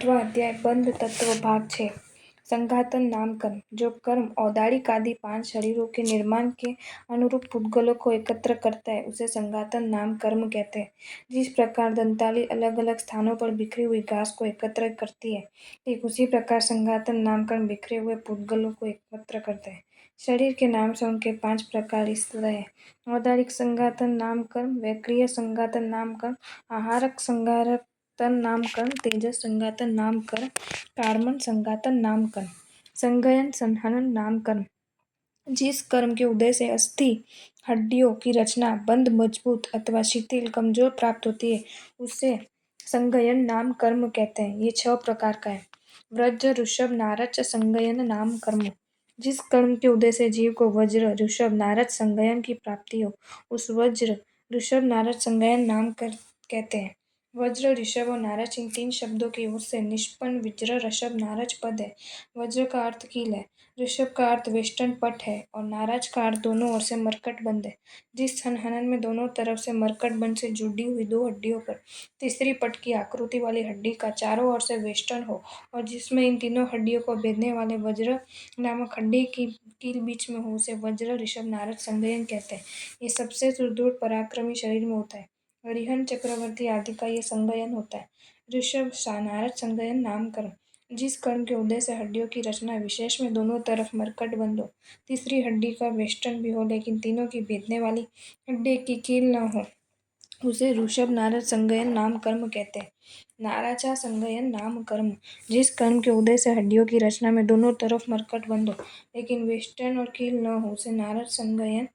8वां अध्याय बंध तत्व भाग 6 संघातन नाम कर्म। जो कर्म औदारिक आदि 5 शरीरों के निर्माण के अनुरूप पुद्गलों को एकत्र करता है उसे संघातन नाम कर्म कहते हैं। जिस प्रकार दंताली अलग अलग स्थानों पर बिखरी हुई घास को एकत्र करती है, ठीक उसी प्रकार संघातन नाम कर्म बिखरे हुए पुद्गलों को एकत्र करते हैं। शरीर के नाम से उनके 5 प्रकार इस तरह है: औदारिक संघातन नाम कर्म, वैक्रिय संघातन नाम कर्म, आहारक संघातन नाम कर्म, तेजस संघातन नाम कर्म, कार्मण संघातन नाम कर्म, संघयन संहनन नाम कर्म। जिस कर्म के उदय से अस्थि हड्डियों की रचना बंद, मजबूत अथवा शिथिल, कमजोर प्राप्त होती है उसे संघयन नाम कर्म कहते हैं। ये 6 प्रकार का है: वज्र, ऋषभ, नारच संघयन नाम कर्म। जिस कर्म के उदय से जीव को वज्र, ऋषभ, नारच संघयन की प्राप्ति हो उस वज्र, ऋषभ, नारच संघयन नाम कहते हैं। वज्र, ऋषभ और नारच इन 3 शब्दों की ओर से निष्पन्न वज्र, ऋषभ, नारच पद है। वज्र का अर्थ कील है, ऋषभ का अर्थ वेष्टन पट है और नारच का अर्थ दोनों ओर से मरकट बंद है। जिस संहनन में दोनों तरफ से मरकट बंद से जुड़ी हुई 2 हड्डियों पर तीसरी पट की आकृति वाली हड्डी का चारों ओर से वेष्टन हो और जिसमें इन तीनों हड्डियों को भेदने वाले वज्र नामक हड्डी की कील बीच में हो उसे वज्र, ऋषभ, नारच संघयन कहते हैं। ये सबसे सुदृढ़ पराक्रमी शरीर में होता है। अरिहंत, चक्रवर्ती आदि का ये संघयन होता है। ऋषभ, नारच संघयन नाम कर्म। जिस कर्म के उदय से हड्डियों की रचना विशेष में दोनों तरफ मरकट बंद हो, तीसरी हड्डी का वेष्टन भी हो लेकिन तीनों की भेदने वाली हड्डी की कील न हो उसे ऋषभ, नारच संघयन नाम कर्म कहते हैं। नाराचा संघयन नाम कर्म। जिस कर्म के उदय से हड्डियों की रचना में दोनों तरफ मरकट बंद हो लेकिन वेष्टन और कील न हो उसे नारच संघयन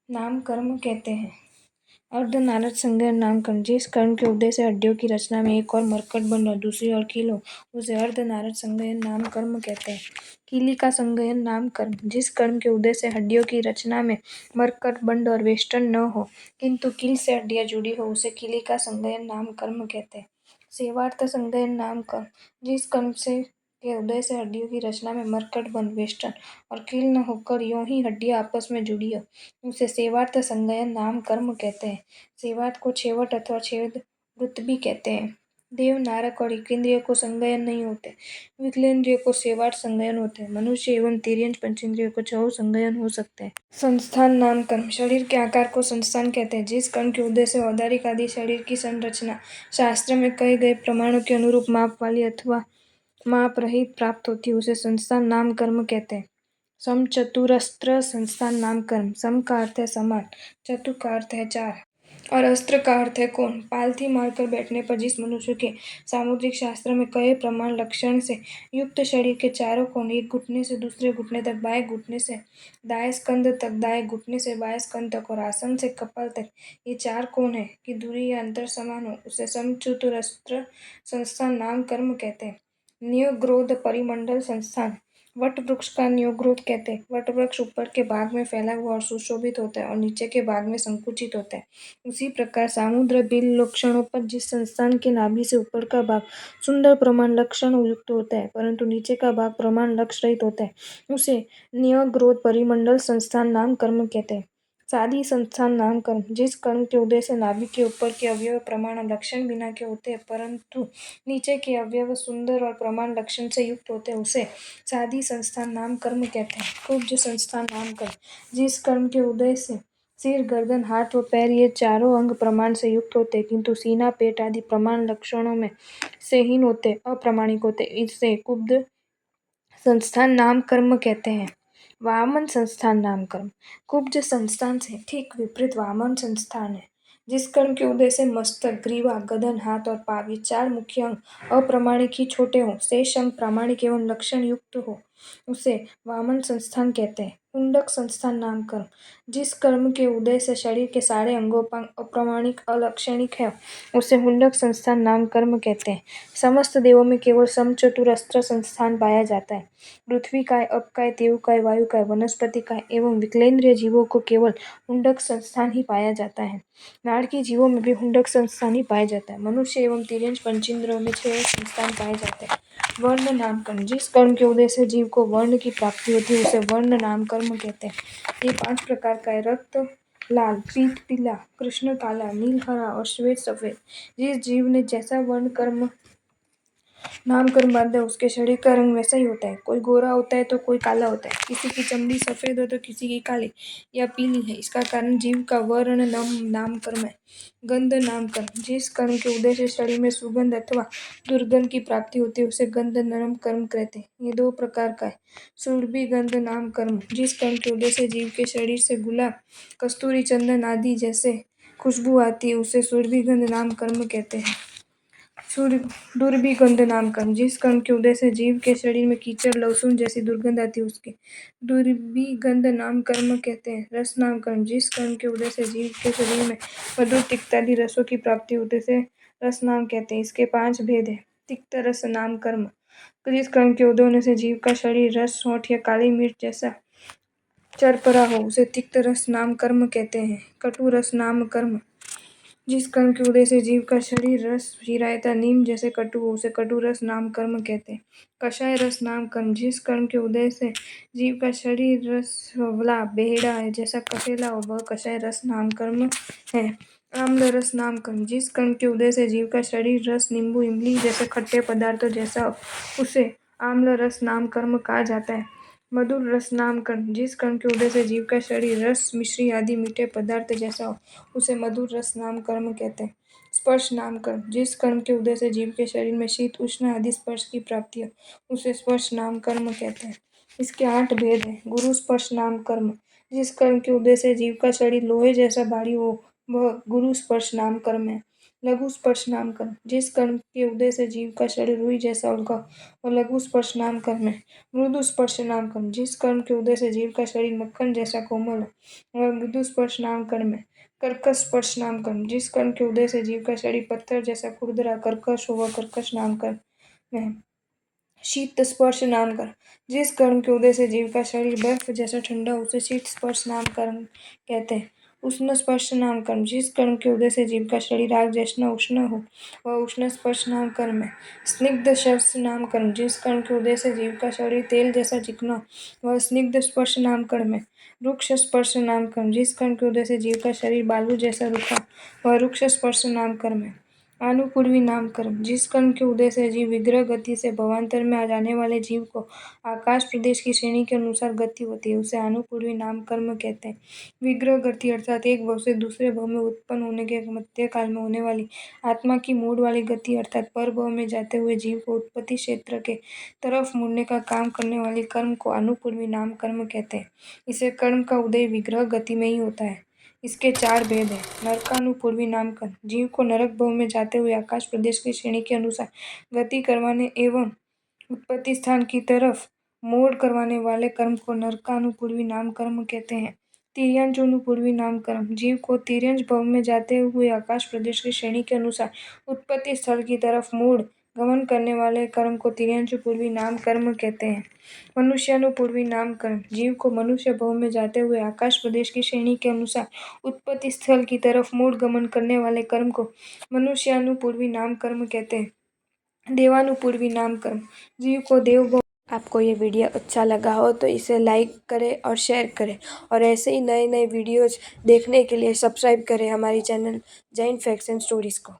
नाम कर्म कहते हैं। अर्ध नारच संघयन नाम कर्म। जिस कर्म के उदय से हड्डियों की रचना में एक और मरकट बंद और दूसरी ओर कील हो उसे अर्ध नारच संघयन नाम कर्म कहते हैं। कीली का संघयन नाम कर्म। जिस कर्म के उदय से हड्डियों की रचना में मरकट बंद और वेष्टन न हो किंतु कील से हड्डियां जुड़ी हो उसे कीली का संघयन नाम कर्म कहते हैं। सेवार्थ संघयन नाम कर्म। जिस कर्म से के उदय से हड्डियों की रचना में मरकट बंद, वेष्टन और कील न होकर यों ही हड्डियां आपस में जुड़ी हो उसे सेवार्थ संघयन नाम कर्म कहते हैं। सेवार्थ को छेवट अथवा छेद वृत्त भी कहते हैं। देव, नारक और इकेंद्रिय को संघयन नहीं होते, विकलेंद्रिय को सेवार्थ संघयन होते हैं। मनुष्य एवं तिर्यंच पंचेंद्रिय को 6 संघयन हो सकते हैं। संस्थान नाम कर्म। शरीर के आकार को संस्थान कहते हैं। जिस कर्म के उदय से औदारिक आदि शरीर की संरचना शास्त्र में कहे गए प्रमाणों के अनुरूप माप वाली अथवा माप रहित प्राप्त होती है उसे संस्थान नाम कर्म कहते हैं। समचतुरस्त्र संस्थान नाम कर्म। सम का अर्थ है समान, चतु का अर्थ है 4 और अस्त्र का अर्थ है कोण। पालथी मारकर बैठने पर जिस मनुष्य के सामुद्रिक शास्त्र में कहे प्रमाण लक्षण से युक्त शरीर के चारों कोण, एक घुटने से दूसरे घुटने तक, बाएं घुटने से दाएं स्कंध तक, दाएं घुटने से बाएं स्कंध तक और आसन से कपाल तक, ये 4 कोण है कि दूरी या अंतर समान हो उसे समचतुरस्त्र संस्थान नाम कर्म कहते हैं। न्योग्रोध परिमंडल संस्थान। वट वृक्ष का न्योग्रोध कहते हैं। वट वृक्ष ऊपर के भाग में फैला हुआ और सुशोभित होता है और नीचे के भाग में संकुचित होता है। उसी प्रकार सामुद्र बिल लक्षणों पर जिस संस्थान के नाभि से ऊपर का भाग सुंदर प्रमाण लक्षण युक्त होता है परंतु नीचे का भाग प्रमाण लक्ष्य रहित होता है उसे न्योग्रोध परिमंडल संस्थान नाम कर्म कहते हैं। साधी संस्थान नाम कर्म। जिस कर्म के उदय से नाभि के ऊपर के अवयव प्रमाण और लक्षण बिना के होते हैं परंतु नीचे के अवयव सुंदर और प्रमाण लक्षण से युक्त होते हैं उसे साधी संस्थान नाम कर्म कहते हैं। कुब्ज संस्थान नाम कर्म। जिस कर्म के उदय से सिर, गर्दन, हाथ व पैर ये चारों अंग प्रमाण से युक्त होते किंतु सीना, पेट आदि प्रमाण लक्षणों में से हीन होते, अप्रामाणिक होते, इसे कुब्ज संस्थान नाम कर्म कहते हैं। वामन संस्थान नाम कर्म। कुब्ज संस्थान से ठीक विपरीत वामन संस्थान है। जिस कर्म के उदय से मस्तक, ग्रीवा, गदन, हाथ और पांव ये 4 मुख्य अंग अप्रामाणिक ही छोटे हों, शेष अंग प्रामाणिक एवं लक्षण युक्त हो उसे वामन संस्थान कहते हैं। कुंडक संस्थान नाम कर्म। जिस कर्म के उदय से शरीर के सारे अंगोपांग अप्रामाणिक अलक्षणिक है उसे हुंडक संस्थान नाम कर्म कहते हैं। समस्त देवों में केवल समचतुरस्त्र संस्थान पाया जाता है। पृथ्वी काय, अप काय, देव काय, वायु काय, वनस्पति काय एवं विकलेंद्रिय जीवों को केवल हुंडक संस्थान ही पाया जाता है। नाड़की जीवों में भी हुंडक संस्थान ही पाया जाता है। मनुष्य एवं तिर्यंच पंचेंद्रियों में 6 संस्थान पाए जाते हैं। वर्ण नाम कर्म। जिस कर्म के उदय से जीव को वर्ण की प्राप्ति होती है उसे वर्ण नाम कर्म कहते हैं। ये 5 प्रकार का है: रक्त लाल, पीत पीला, कृष्ण काला, नील हरा और श्वेत सफेद। जिस जीव ने जैसा वर्ण कर्म नाम कर्म बांधा है उसके शरीर का रंग वैसा ही होता है, कोई गोरा होता है तो कोई काला होता है, किसी की चमड़ी सफेद हो तो किसी की काली या पीली है। इसका कारण जीव का वर्ण नाम कर्म है। गंध नाम कर्म, जिस कर्म के उदय से शरीर में सुगंध अथवा दुर्गंध की प्राप्ति होती है उसे गंध नाम कर्म कहते हैं। ये 2 प्रकार का है। सुरभि गंध नाम कर्म, जिस कर्म के उदय से जीव के शरीर से गुलाब, कस्तूरी, चंदन आदि जैसे खुशबू आती है उसे सुरभि गंध नाम कर्म कहते हैं। दुर्भिगंध नाम कर्म, जिस कर्म के उदय से जीव के शरीर में कीचड़, लहसुन जैसी दुर्गंध आती है उसके दुर्भिगंध नाम कर्म कहते हैं। रस नाम कर्म, जिस कर्म के उदय से जीव के शरीर में मधुर, तिक्त आदि रसों की प्राप्ति होते से रस नाम कहते हैं। इसके 5 भेद है। तिक्त रस नाम कर्म, जिस कर्म के उदय होने से जीव का शरीर रस, होंठ या काली मिर्च जैसा चरपरा हो उसे तिक्त रस नाम कर्म कहते हैं। कटु रस नाम कर्म, जिस कर्म के उदय से जीव का शरीर रस, हीरा या नीम जैसे कटु हो उसे कटु रस नाम कर्म कहते हैं। कषाय रस नाम कर्म, जिस कर्म के उदय से जीव का शरीर रस वाला, बेहड़ा है जैसा कसेला हो वह कषाय रस नाम कर्म है। आम्ल रस नाम कर्म, जिस कर्म के उदय से जीव का शरीर रस, नींबू, इमली जैसे खट्टे पदार्थों जैसा हो उसे आम्ल रस नाम कर्म कहा जाता है। मधुर रस नाम कर्म, जिस कर्म के उदय से जीव का शरीर रस, मिश्री आदि मीठे पदार्थ जैसा हो उसे मधुर रस नाम कर्म कहते हैं। स्पर्श नाम कर्म, जिस कर्म के उदय से जीव के शरीर में शीत, उष्ण आदि स्पर्श की प्राप्ति हो उसे स्पर्श नाम कर्म कहते हैं। इसके 8 भेद हैं। गुरु स्पर्श नाम कर्म, जिस कर्म के उदय से जीव का शरीर लोहे जैसा भारी हो वह गुरु स्पर्श नाम कर्म है। लघु स्पर्श नाम कर्म, जिस कर्म के उदय से जीव का शरीर रुई जैसा उल्का वह लघु स्पर्श नाम कर्म है। मृदु स्पर्श नाम कर्म, जिस कर्म के उदय से जीव का शरीर मक्खन जैसा कोमल हो वह मृदु स्पर्श नाम कर्म है। कर्कश स्पर्श नाम कर्म, जिस कर्म के उदय से जीव का शरीर पत्थर जैसा खुरदरा कर्कश हो वह कर्कश नाम कर्म है। शीत स्पर्श नाम कर्म, जिस कर्म के उदय से जीव का शरीर बर्फ जैसा ठंडा हो उसे शीत स्पर्श नाम कर्म कहते हैं। उष्ण स्पर्श नाम कर्म, जिस कर्म के उदय से जीव का शरीर आग जैसा उष्ण हो वह उष्ण स्पर्श नाम कर्म है। स्निग्ध स्पर्श नाम कर्म, जिस कर्म के उदय से जीव का शरीर तेल जैसा चिकना हो वह स्निग्ध स्पर्श नाम कर्म है। रुक्ष स्पर्श नाम कर्म, जिस कर्म के उदय से जीव का शरीर बालू जैसा रूखा वह रुक्ष स्पर्श नाम कर्म है। अनुपूर्वी नाम कर्म, जिस कर्म के उदय से जीव विग्रह गति से भवांतर में आ जाने वाले जीव को आकाश प्रदेश की श्रेणी के अनुसार गति होती है उसे अनुपूर्वी नाम कर्म कहते हैं। विग्रह गति अर्थात एक भव से दूसरे भव में उत्पन्न होने के मध्य काल में होने वाली आत्मा की मूड वाली गति अर्थात पर भव में जाते हुए जीव को उत्पत्ति क्षेत्र के तरफ मुड़ने का काम करने वाले कर्म को अनुपूर्वी नाम कर्म कहते हैं। इसे कर्म का उदय विग्रह गति में ही होता है। इसके 4 भेद हैं। नरकानुपूर्वी नाम कर्म, जीव को नरक भव में जाते हुए आकाश प्रदेश की श्रेणी के अनुसार गति करवाने एवं उत्पत्ति स्थान की तरफ मोड़ करवाने वाले कर्म को नरकानुपूर्वी नाम कर्म कहते हैं। तिर्यंचानुपूर्वी नाम कर्म, जीव को तिर्यंच भव में जाते हुए आकाश प्रदेश की श्रेणी के अनुसार उत्पत्ति स्थल की तरफ मोड़ गमन करने वाले कर्म को तिर्यंचपूर्वी नाम कर्म कहते हैं। मनुष्यानुपूर्वी नाम कर्म, जीव को मनुष्य भव में जाते हुए आकाश प्रदेश की श्रेणी के अनुसार उत्पत्ति स्थल की तरफ मोड़ गमन करने वाले कर्म को मनुष्यानुपूर्वी नाम कर्म कहते हैं। देवानुपूर्वी नाम कर्म, जीव को देव भव। आपको ये वीडियो अच्छा लगा हो तो इसे लाइक करें और शेयर करें और ऐसे ही नए नए वीडियोज देखने के लिए सब्सक्राइब करें हमारी channel Jain facts and stories को।